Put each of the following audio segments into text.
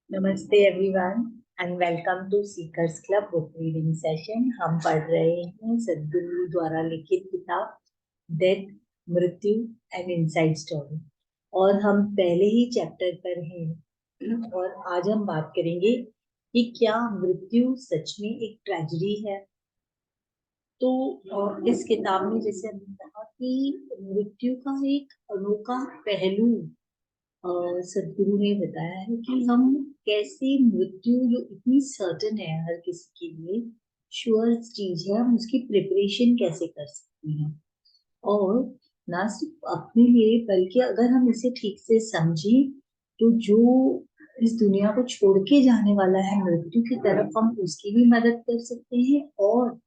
नमस्ते everyone and welcome to seekers club book reading session. हम पढ़ रहे हैं सद्गुरु द्वारा लिखित किताब डेथ, मृत्यु एंड इनसाइड स्टोरी। और हम पहले ही चैप्टर पर हैं और आज हम बात करेंगे कि क्या मृत्यु सच में एक ट्रेजेडी है। तो इस किताब में जैसे हमने कहा कि मृत्यु का एक अनोखा पहलू सदगुरु ने बताया है कि हम कैसे मृत्यु जो इतनी सर्टन है हर किसी के लिए श्योर चीज है, हम उसकी प्रिपरेशन कैसे कर सकते हैं। और ना सिर्फ अपने लिए बल्कि अगर हम इसे ठीक से समझे तो जो इस दुनिया को छोड़ के जाने वाला है मृत्यु की तरफ, हम उसकी भी मदद कर सकते हैं। और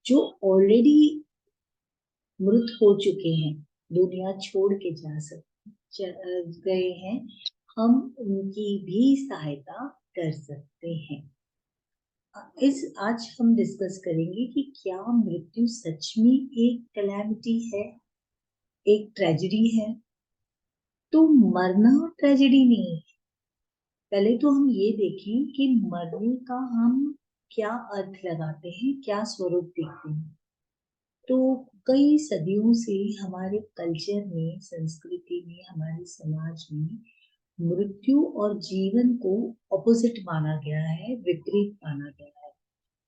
जो ऑलरेडी मृत हो चुके हैं, दुनिया छोड़ के गए हैं, हम उनकी भी सहायता कर सकते हैं। इस आज हम डिस्कस करेंगे कि क्या मृत्यु सच में एक कैलेमिटी है, एक ट्रेजेडी है। तो मरना ट्रेजेडी नहीं है। पहले तो हम ये देखें कि मरने का हम क्या अर्थ लगाते हैं, क्या स्वरूप देखते हैं। तो कई सदियों से हमारे कल्चर में, संस्कृति में, हमारे समाज में मृत्यु और जीवन को ऑपोजिट माना गया है, विपरीत माना गया है।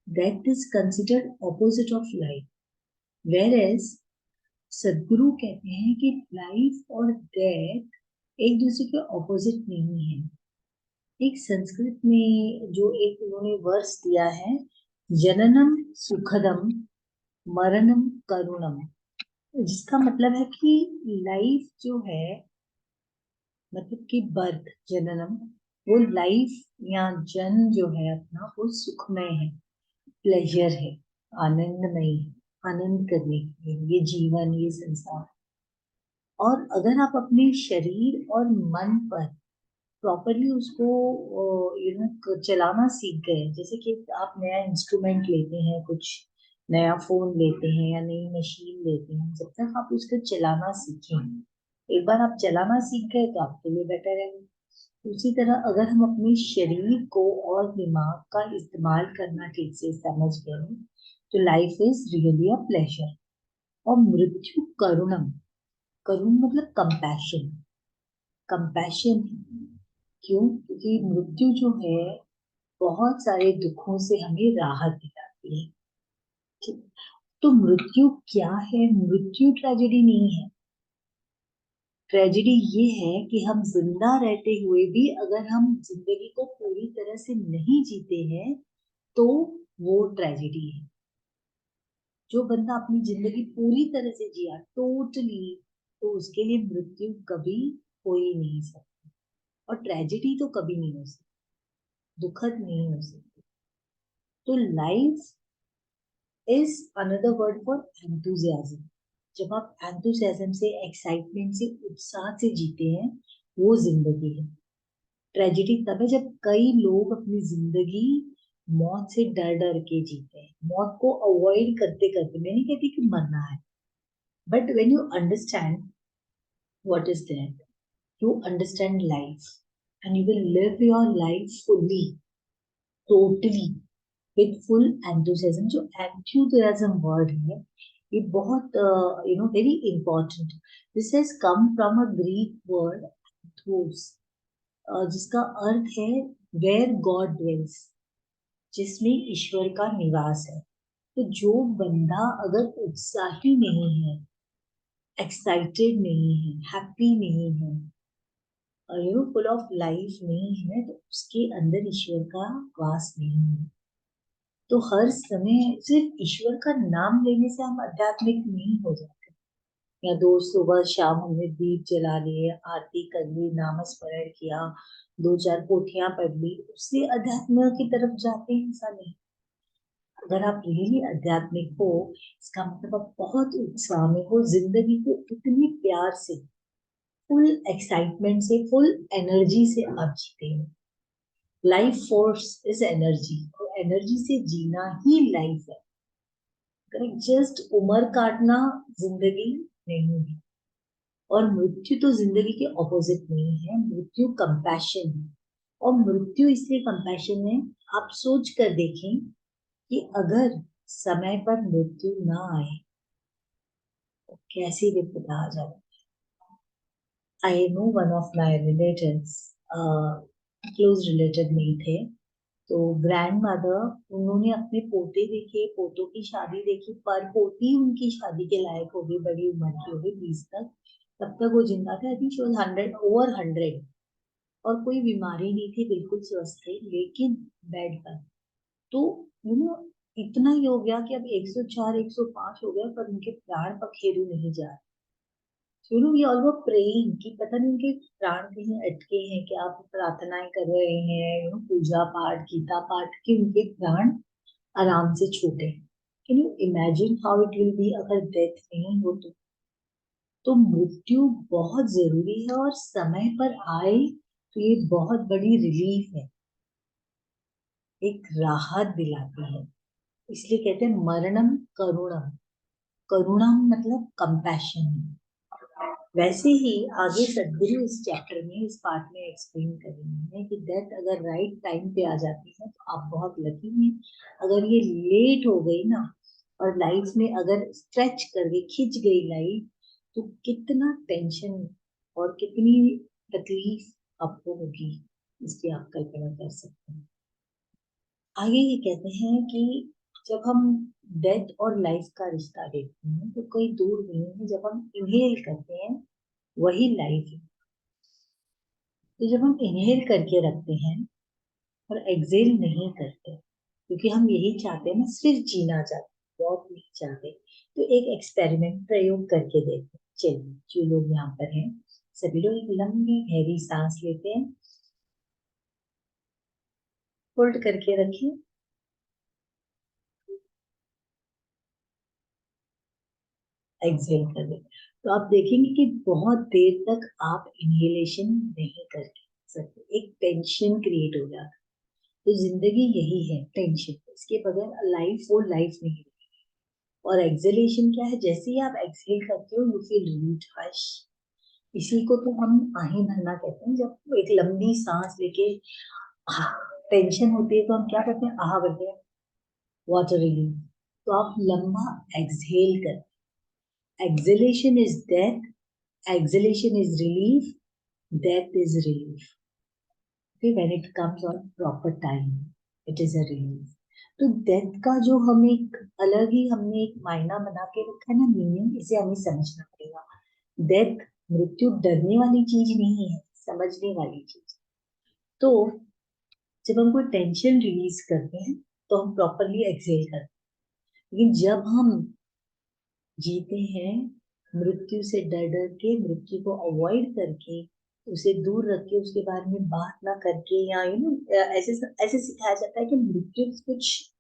That is considered opposite of life. Whereas Sadhguru कहते हैं कि लाइफ और डेथ एक दूसरे के ऑपोजिट नहीं है। एक संस्कृत में जो एक उन्होंने वर्स दिया है, जननम सुखदम मरणम करुणम, जिसका मतलब है कि लाइफ जो है, मतलब कि बर्थ, जननम, वो लाइफ या जन्म जो है अपना, वो सुखमय है, प्लेजर है, आनंदमय है, आनंद करने के लिए ये जीवन, ये संसार। और अगर आप अपने शरीर और मन पर प्रॉपरली उसको चलाना सीख गए, जैसे कि आप नया इंस्ट्रूमेंट लेते हैं, कुछ नया फोन लेते हैं या नई मशीन लेते हैं, जब तक आप उसको चलाना सीखें, एक बार आप चलाना सीख गए तो आपके लिए बेटर है। उसी तरह अगर हम अपने शरीर को और दिमाग का इस्तेमाल करना ठीक से समझ गए तो life is really a pleasure. और मृत्यु करुणम, करुण मतलब कंपैशन, कंपैशन। क्यों? क्योंकि मृत्यु जो है बहुत सारे दुखों से हमें राहत दिलाती है। ठीक। तो मृत्यु क्या है? मृत्यु ट्रेजेडी नहीं है। ट्रेजेडी ये है कि हम जिंदा रहते हुए भी अगर हम जिंदगी को पूरी तरह से नहीं जीते हैं तो वो ट्रेजेडी है। जो बंदा अपनी जिंदगी पूरी तरह से जिया, टोटली, तो उसके लिए मृत्यु कभी हो ही नहीं सकती। और ट्रेजेडी तो कभी नहीं हो सकती, दुखद नहीं हो सकती। तो life is another word for enthusiasm. जब आप एंथुजियाज्म से, एक्साइटमेंट से, उत्साह से जीते हैं, वो जिंदगी है। ट्रेजेडी तब है जब कई लोग अपनी जिंदगी मौत से डर डर के जीते हैं, मौत को अवॉइड करते करते। मैं नहीं कहती कि मरना है, but when you understand what is that, you understand life and you will live your life fully, totally, with full enthusiasm। जो enthusiasm word है, ये बहुत very important. This has come from a Greek word enthus, जिसका अर्थ है where God dwells, जिसमें ईश्वर का निवास है। तो जो बंदा अगर उत्साही नहीं है, एक्साइटेड नहीं है, हैप्पी नहीं है, फुल ऑफ लाइफ नहीं है, तो उसके अंदर ईश्वर का वास नहीं है। तो हर समय सिर्फ ईश्वर का नाम लेने से हम आध्यात्मिक नहीं हो जाते। या दो सुबह शाम हमने दीप जला लिए, आरती कर ली, नामस्मरण किया, दो चार पोथियां पढ़ ली, उससे अध्यात्म की तरफ जाते हैं इंसान नहीं। अगर आप रियली आध्यात्मिक हो, इसका मतलब आप बहुत उत्साह में हो, जिंदगी को इतनी प्यार से, फुल एक्साइटमेंट से, फुल एनर्जी से आप जीते हैं। लाइफ फोर्स इज एनर्जी, और एनर्जी से जीना ही लाइफ है। करेक्ट? जस्ट उम्र काटना जिंदगी नहीं है। और मृत्यु तो जिंदगी के ऑपोजिट नहीं है, मृत्यु कंपैशन है। और मृत्यु इसलिए कंपैशन है, आप सोच कर देखें कि अगर समय पर मृत्यु ना आए तो कैसी विपदा आ जाए। I know one of my relatives, close relative नहीं थे, तो ग्रैंड मदर, उन्होंने अपने पोते देखे, पोतों की शादी देखी, पर पोती उनकी शादी के लायक हो गई, बड़ी उम्र की हो गई, 20 तक, तब तक वो जिंदा था। I think she was 100, over 100, और कोई बीमारी नहीं थी, बिल्कुल स्वस्थ थे, लेकिन बेड पर। तो यू नो इतना ही हो गया कि अब 104 105 हो गया, पर उनके प्राण पखेरु नहीं जा रहे। वी ऑल वर प्रेइंग कि पता नहीं उनके प्राण कहीं अटके हैं, कि आप प्रार्थनाएं कर रहे हैं, पूजा पाठ, गीता पाठ, कि उनके प्राण आराम से छूटे। Can you imagine how it will be अगर डेथ नहीं हो तो मृत्यु बहुत जरूरी है, और समय पर आए तो ये बहुत बड़ी रिलीफ है, एक राहत दिलाती है। इसलिए कहते हैं मरणम करुणम। करुणम मतलब कंपैशन। वैसे ही आगे सदगुरु इस चैप्टर में, इस पार्ट में एक्सप्लेन करेंगे कि डेथ अगर राइट टाइम पे आ जाती है तो आप बहुत लकी हैं। अगर ये लेट हो गई ना, और लाइफ में अगर स्ट्रेच कर गई, खिंच गई लाइफ, तो कितना टेंशन और कितनी तकलीफ आपको होगी, इसकी आप कल्पना कर सकते हैं। आगे ये कहते हैं कि जब हम डेथ और लाइफ का रिश्ता देखते हैं तो कोई दूर नहीं है। जब हम इनहेल करते हैं वही लाइफ है। तो जब हम इनहेल करके रखते हैं और एक्सेल नहीं करते, क्योंकि हम यही चाहते हैं ना, सिर्फ जीना चाहते हैं, बहुत नहीं चाहते, तो एक एक्सपेरिमेंट प्रयोग करके देखते हैं। चलिए, जो लोग यहाँ पर हैं सभी लोग एक लंबी गहरी सांस लेते हैं, होल्ड करके रखें, एक्सेल कर दें। तो आप देखेंगे कि बहुत देर तक आप इनहेलेशन नहीं कर सकते, एक टेंशन क्रिएट हो जाता है। तो जिंदगी यही है, टेंशन, इसके बगैर लाइफ वो लाइफ नहीं है। और एक्सेलेशन क्या है, जैसे ही आप एक्सेल करते हो यू फील रिलीव्ड, हश। इसी को तो हम आहें भरना कहते हैं। जब एक लंबी सांस लेके टेंशन होती है तो हम क्या करते हैं, आह भरते हैं, वाटर रिलीव। तो आप लंबा एक्सहेल कर, acceleration is death, exhalation is relief, death is relief. Okay, when it comes on proper time, it is a relief. तो डेथ का जो हम एक अलग ही हमने एक मायना बना के रखा है ना, मीनिंग, इसे हमें समझना पड़ेगा। डेथ, मृत्यु डरने वाली चीज नहीं है, समझने वाली चीज। तो जब हम कोई टेंशन रिलीज करते हैं तो हम प्रॉपरली एक्सेल करते हैं। लेकिन जब हम जीते हैं मृत्यु से डर डर के, मृत्यु को अवॉइड करके, उसे दूर रख के, उसके बारे में बात ना करके, या ऐसे ऐसे सिखाया जाता है कि मृत्यु कुछ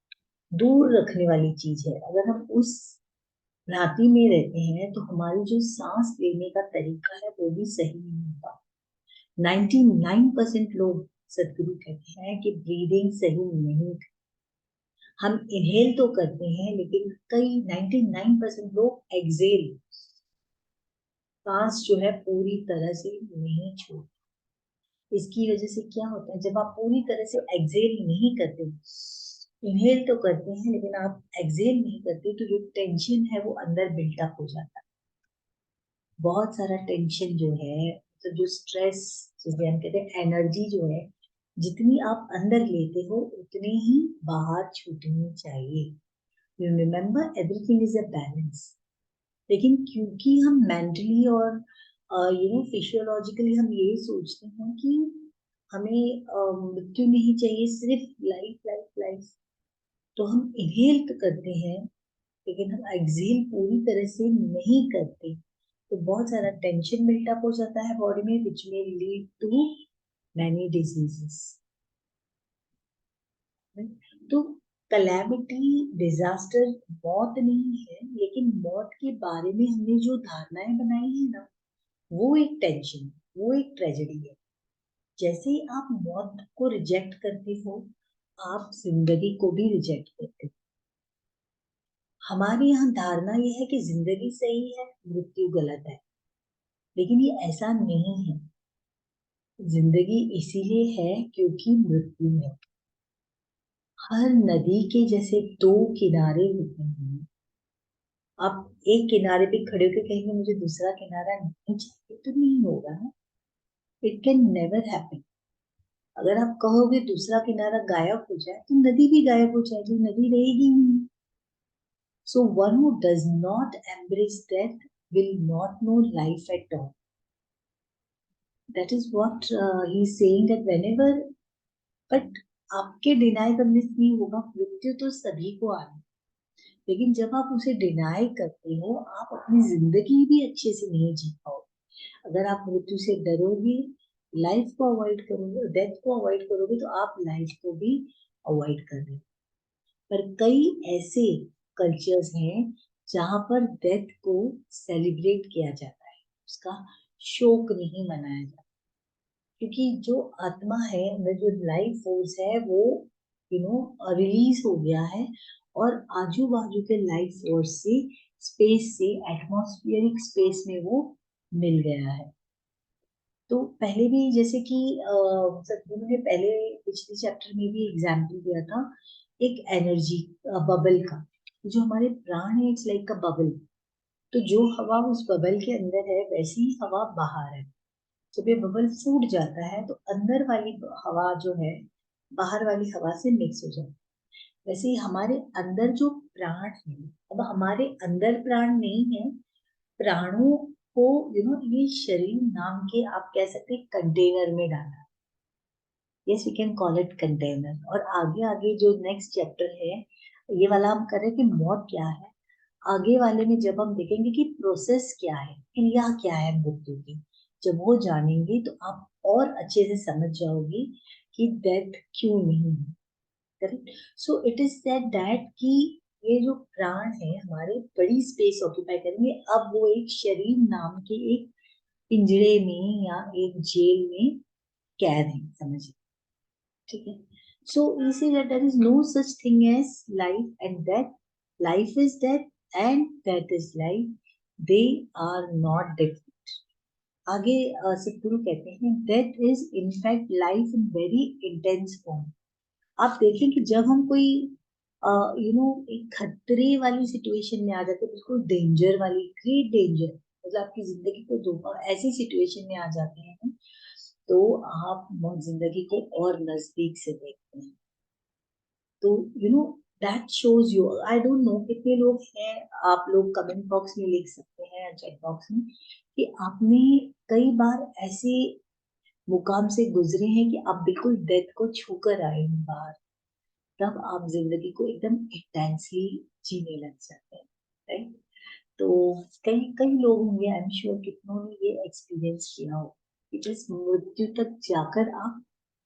दूर रखने वाली चीज है। अगर हम उस भ्रांति में रहते हैं तो हमारी जो सांस लेने का तरीका है वो भी सही नहीं होता। 99% लोग, सदगुरु कहते हैं कि ब्रीदिंग सही नहीं, हम इनहेल तो करते हैं लेकिन कई 99% लोग एक्सेल, सांस जो है पूरी तरह से नहीं छोड़ते। इसकी वजह से क्या होता है, जब आप पूरी तरह से एक्सेल नहीं करते, इनहेल तो करते हैं लेकिन आप एक्सेल नहीं करते, तो जो टेंशन है वो अंदर बिल्टअप हो जाता है। बहुत सारा टेंशन जो है, तो जो स्ट्रेस, जिसे हम कहते हैं एनर्जी जो है, जितनी आप अंदर लेते हो उतनी ही बाहर छूटनी चाहिए। You remember everything is a balance. लेकिन क्योंकि हम मेंटली और फिजियोलॉजिकली हम यही सोचते हैं कि हमें मृत्यु नहीं चाहिए, सिर्फ लाइफ लाइफ लाइफ, तो हम इनहेल तो करते हैं लेकिन हम एक्सहेल पूरी तरह से नहीं करते। तो बहुत सारा टेंशन बिल्टअप हो जाता है बॉडी में, विच में लीड टू मैनी डिजीजेस। तो कलैमिटी, डिजास्टर मौत नहीं है, लेकिन मौत के बारे में हमने जो धारणाएं बनाई है ना, वो एक टेंशन, वो एक ट्रेजेडी है। जैसे ही आप मौत को रिजेक्ट करते हो, आप जिंदगी को भी रिजेक्ट करते हो। हमारे यहाँ धारणा ये है कि जिंदगी सही है, मृत्यु गलत है, लेकिन ये ऐसा नहीं है। जिंदगी इसीलिए है क्योंकि मृत्यु है। हर नदी के जैसे दो किनारे होते हैं। आप एक किनारे पे खड़े होकर कहेंगे मुझे दूसरा किनारा नहीं चाहिए तो नहीं होगा ना। It can never happen. अगर आप कहोगे दूसरा किनारा गायब हो जाए तो नदी भी गायब हो जाएगी, नदी रहेगी नहीं। So one who does not embrace death will not know life at all. That is what he's saying that whenever, but आपके डिनाई करने से नहीं होगा, मृत्यु तो सभी को आनी। लेकिन जब आप उसे डिनाई करते हो आप अपनी जिंदगी भी अच्छे से नहीं जी पाओगे। अगर आप मृत्यु से डरोगे, लाइफ को अवॉइड करोगे, डेथ को अवॉइड करोगे, तो आप लाइफ को भी अवॉइड कर रहे हो। पर कई ऐसे कल्चर्स हैं जहां पर डेथ को सेलिब्रेट किया जाता है, उसका शोक नहीं मनाया जाता। क्योंकि जो आत्मा है, अंदर जो लाइफ फोर्स है वो रिलीज हो गया है, और आजू बाजू के लाइफ फोर्स से, स्पेस से, एटमॉस्फेरिक स्पेस में वो मिल गया है। तो पहले भी जैसे कि सदगुरु ने पहले पिछले चैप्टर में भी एग्जाम्पल दिया था एक एनर्जी बबल का। जो हमारे प्राण है, इट्स लाइक अ बबल। तो जो हवा उस बबल के अंदर है वैसी ही हवा बाहर है। जब ये बबल फूट जाता है तो अंदर वाली हवा जो है बाहर वाली हवा से मिक्स हो जाती है। वैसे ही हमारे अंदर जो प्राण है, अब हमारे अंदर प्राण नहीं है, प्राणों को ये शरीर नाम के आप कह सकते हैं कंटेनर में डाला। Yes, we can call it container. और आगे आगे जो नेक्स्ट चैप्टर है, ये वाला हम कर रहे हैं कि मौत क्या है। आगे वाले में जब हम देखेंगे कि प्रोसेस क्या है, क्रिया क्या है मृत्यु की, जब वो जानेंगे तो आप और अच्छे से समझ जाओगे कि डेथ क्यों नहीं है। Correct. So it is said that कि ये जो प्राण है हमारे बड़ी स्पेस ऑक्यूपाई करेंगे, अब वो एक शरीर नाम के एक पिंजरे में या एक जेल में कैद है, समझिए। ठीक है। सो इसी that there is no such thing as life and death. Life is death and death is life. They are not different. आगे सदगुरु कहते हैं death is in fact life in very intense form. आप देखें कि जब हम कोई एक खतरे वाली सिचुएशन में आ जाते हैं, बिल्कुल डेंजर वाली, ग्रेट डेंजर, मतलब आपकी जिंदगी को धोखा, ऐसी सिचुएशन में आ जाते हैं तो आप जिंदगी को और नजदीक से देखते हैं। तो that shows you, I don't know कितने लोग हैं, आप लोग कमेंट बॉक्स में लिख सकते हैं, चैट बॉक्स में, कि आपने कई बार ऐसे मुकाम से गुजरे हैं कि आप बिल्कुल डेथ को छूकर आए हैं बाहर। तब आप जिंदगी को एकदम इंटेंसली जीने लग जाते हैं, राइट। तो कई कई लोग होंगे, आई एम श्योर कितनों ने ये एक्सपीरियंस किया हो कि जिस मृत्यु तक जाकर आप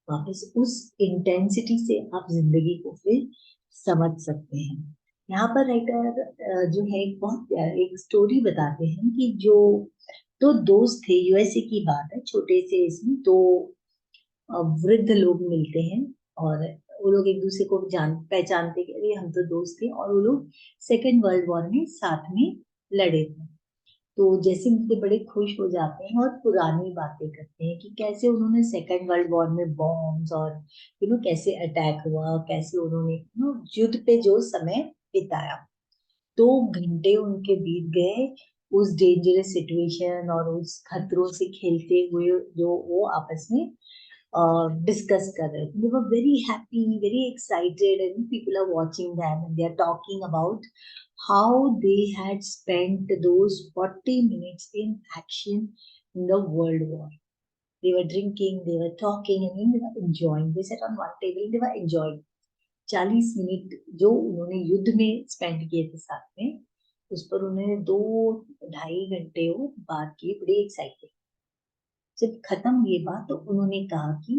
वापस उस इंटेंसिटी से आप जिंदगी को फिर समझ सकते हैं। यहाँ पर राइटर जो है एक बहुत एक स्टोरी बताते हैं कि जो दो दोस्त थे, यूएसए की बात है, छोटे से इसमें दो वृद्ध लोग मिलते हैं, और वो लोग एक दूसरे को जान पहचानते कि अरे हम तो दोस्त थे, और वो लोग सेकेंड वर्ल्ड वॉर में साथ में लड़े थे। तो जैसे मिलके बड़े खुश हो जाते हैं और पुरानी बातें करते हैं कि कैसे उन्होंने सेकेंड वर्ल्ड वॉर में बॉम्ब्स और कैसे अटैक हुआ, कैसे उन्होंने युद्ध पे जो समय बिताया। 2 घंटे उनके बीत गए उस डेंजरस सिचुएशन और उस खतरों से खेलते हुए, जो वो आपस में discuss कर रहे थे। They were very happy, very excited, and people are watching them and they are talking about how they had spent those 40 minutes in action in the World War. They were drinking, they were talking, and they were enjoying. They sat on one table and they were enjoying. 40 minute जो उन्होंने युद्ध में spend किए थे साथ में, उस पर उन्होंने 2-2.5 घंटे वो बात की, बड़ी एक्साइटेड। जब खत्म ये बात तो उन्होंने कहा कि,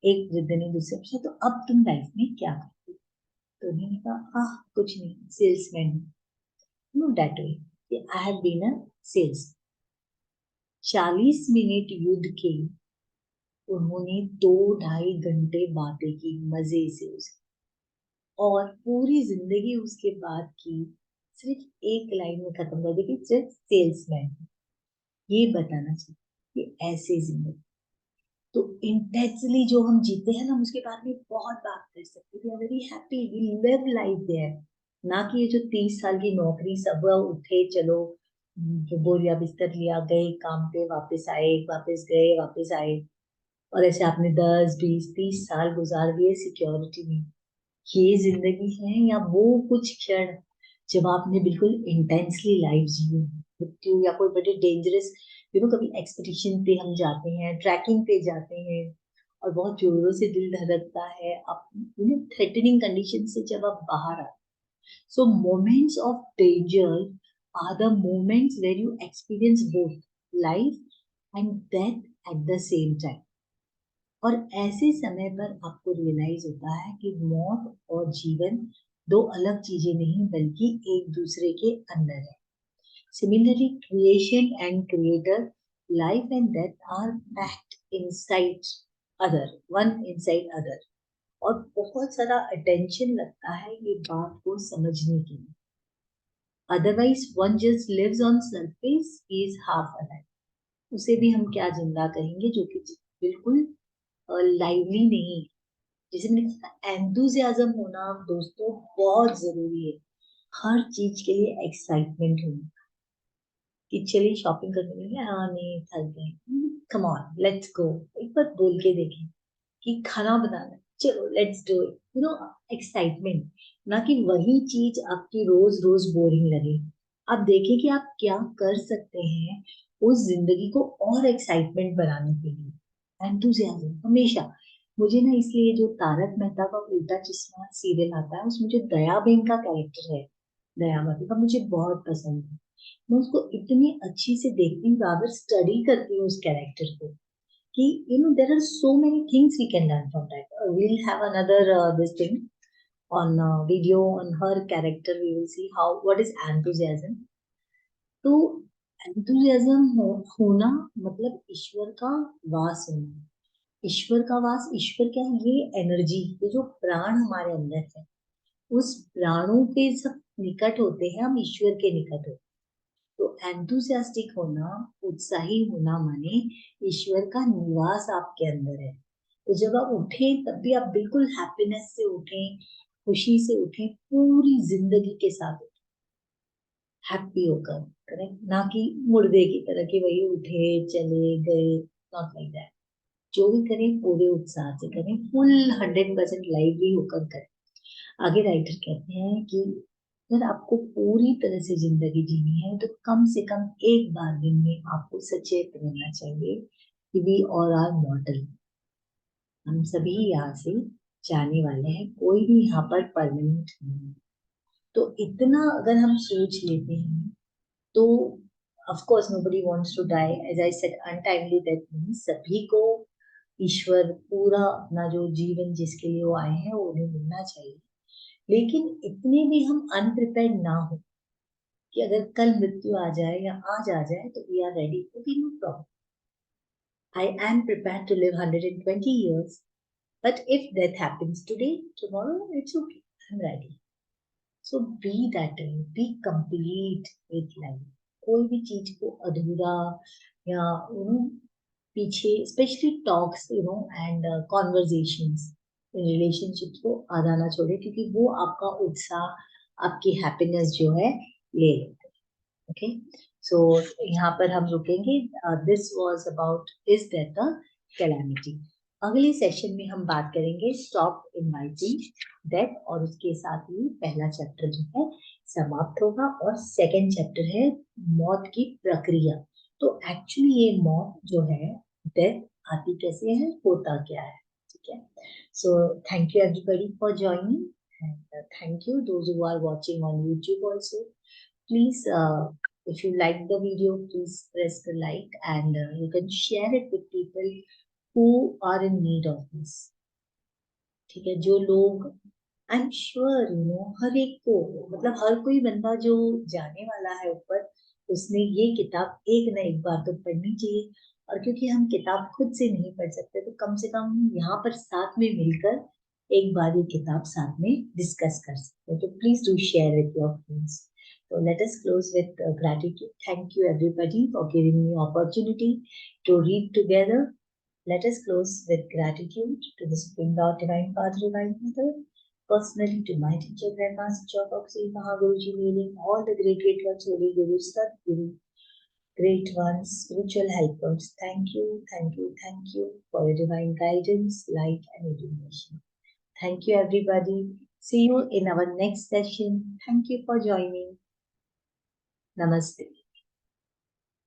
एक वृद्ध ने दूसरे पूछा तो अब तुम लाइफ में क्या करते हो? तो उन्होंने कहा कुछ नहीं, salesman. No that way, I have been a sales. 40 minute युद्ध के उन्होंने 2-2.5 घंटे बातें की मजे से उसकी, और पूरी जिंदगी उसके बाद की सिर्फ एक लाइन में खत्म कर दी कि सिर्फ सेल्समैन। ये बताना चाहिए कि ऐसे जिंदगी, तो इंटेंसली जो हम जीते हैं ना, उसके बारे में बहुत बात कर सकते हैं। We are very happy, we live life there. ना कि ये जो 30 साल की नौकरी, सब उठे चलो, जो बोरिया बिस्तर लिया, गए काम पे, वापस आए, वापस गए, वापस आए, और ऐसे आपने 10 20 30 साल गुजार दिए सिक्योरिटी में। ये जिंदगी है, या वो कुछ क्षण जब आपने बिल्कुल इंटेंसली लाइफ जी है? मृत्यु या कोई बड़े डेंजरस, कभी एक्सपीडिशन पे हम जाते हैं, ट्रैकिंग पे जाते हैं, और बहुत जोरों से दिल धड़कता है, आप थ्रेटनिंग कंडीशन से जब आप बाहर आते, so moments of danger are the moments where you experience both life and death at the same time. और ऐसे समय पर आपको रियलाइज होता है कि मौत और जीवन दो अलग चीजें नहीं, बल्कि एक दूसरे के अंदर है। Similarly, creation and creator, life and death are packed inside other, one inside other. और बहुत सारा अटेंशन लगता है ये बात को समझने के लिए। Otherwise one just lives on surface, he is half alive. उसे भी हम क्या जिंदा कहेंगे, जो कि बिल्कुल लाइवली नहीं। जैसे मैंने कहा, एंथुजियाज्म होना दोस्तों बहुत जरूरी है। हर चीज के लिए एक्साइटमेंट होना, कि चलिए शॉपिंग करने गए, हाँ नहीं थक गए, कम ऑन लेट्स गो, एक बार बोल के देखें। कि खाना बनाना, चलो लेट्स डू इट, एक्साइटमेंट। ना कि वही चीज आपकी रोज रोज बोरिंग लगे। आप देखें कि आप क्या कर सकते हैं उस जिंदगी को और एक्साइटमेंट बनाने के लिए। एंथुजियाज्म हमेशा। मुझे ना इसलिए जो तारक मेहता का उल्टा चश्मा सीरियल आता है, उसमें जो दयाबेन का कैरेक्टर है, दयावती का, मुझे बहुत पसंद है। मैं उसको इतनी अच्छी से देखती हूँ, ज्यादा स्टडी करती हूँ उस कैरेक्टर को, कि there are so many things we can learn from that. We'll have another this thing on video on her character. We will see how what is enthusiasm. तो enthusiasm होना मतलब ईश्वर का वास होना। ईश्वर का वास, ईश्वर क्या है? ये एनर्जी, ये जो प्राण हमारे अंदर है, उस प्राणों के सब निकट होते हैं, हम ईश्वर के निकट होते हैं। तो एंथुसियास्टिक होना, उत्साही होना, माने ईश्वर का निवास आपके अंदर है। तो जब आप उठे, तब भी आप बिल्कुल हैप्पीनेस से उठे, खुशी से उठे, पूरी जिंदगी के साथ हैप्पी होकर, करेक्ट। ना कि मुर्दे की तरह कि वही उठे चले गए, नॉट लाइक दैट। जो भी करें पूरे उत्साह से करें, फुल 100% लाइवली होकर करें। आगे राइटर कहते हैं कि अगर आपको पूरी तरह से जिंदगी जीनी है, तो कम से कम एक बार दिन में आपको सचेत रहना चाहिए कि वी ऑल आर मॉर्टल। हम सभी यहाँ से जाने वाले हैं, कोई भी यहाँ पर परमानेंट नहीं है। तो इतना अगर हम सोच लेते हैं, तो of course nobody wants to die, as I said, untimely death नहीं। सभी को ईश्वर पूरा अपना जो जीवन जिसके लिए वो आए हैं, वो उन्हें मिलना चाहिए। लेकिन इतने भी हम अनप्रिपेयर्ड ना हो कि अगर कल मृत्यु आ जाए या आज आ जाए, तो we are ready, okay no problem, I am prepared to live 120 years, but if death happens today, tomorrow, it's okay, I'm ready. So be that way, be complete with life. कोई भी चीज को अधूरा या पीछे, specially talks and conversations in relationships को आधा ना छोड़े, क्योंकि वो आपका उत्साह, आपकी हैप्पीनेस जो है ले लेते हैं। ओके, सो यहाँ पर हम रुकेंगे। This was about is that a calamity. अगले सेशन में हम बात करेंगे स्टॉप इनवाइटिंग डेथ, और उसके साथ ही पहला चैप्टर जो है समाप्त होगा, और सेकंड चैप्टर है मौत की प्रक्रिया। तो एक्चुअली ये मौत जो है, डेथ आती कैसे है, होता क्या है। ठीक है, so thank you everybody for joining, and thank you those who are watching on YouTube also. Please, if you like the video, please press the like, and you can share it with people who are in need of this. ठीक है, जो लोग, I am sure हर एक को, मतलब हर कोई बंदा जो जाने वाला है ऊपर, उसने ये किताब एक ना एक बार तो पढ़नी चाहिए। और क्योंकि हम किताब खुद से नहीं पढ़ सकते, तो कम से कम यहाँ पर साथ में मिलकर एक बार ये किताब साथ में डिस्कस कर सकते हैं। तो please do share with your friends. So let us close with gratitude. Thank you everybody for giving me opportunity to read together. Let us close with gratitude to the Supreme Lord, Divine Father, Divine Mother, personally to my teacher, Grandmaster Chopak Mahaguruji, meaning all the great ones, Holy Guru, Sadguru, great ones, spiritual helpers. Thank you, thank you, thank you for your divine guidance, light, and illumination. Thank you, everybody. See you in our next session. Thank you for joining. Namaste.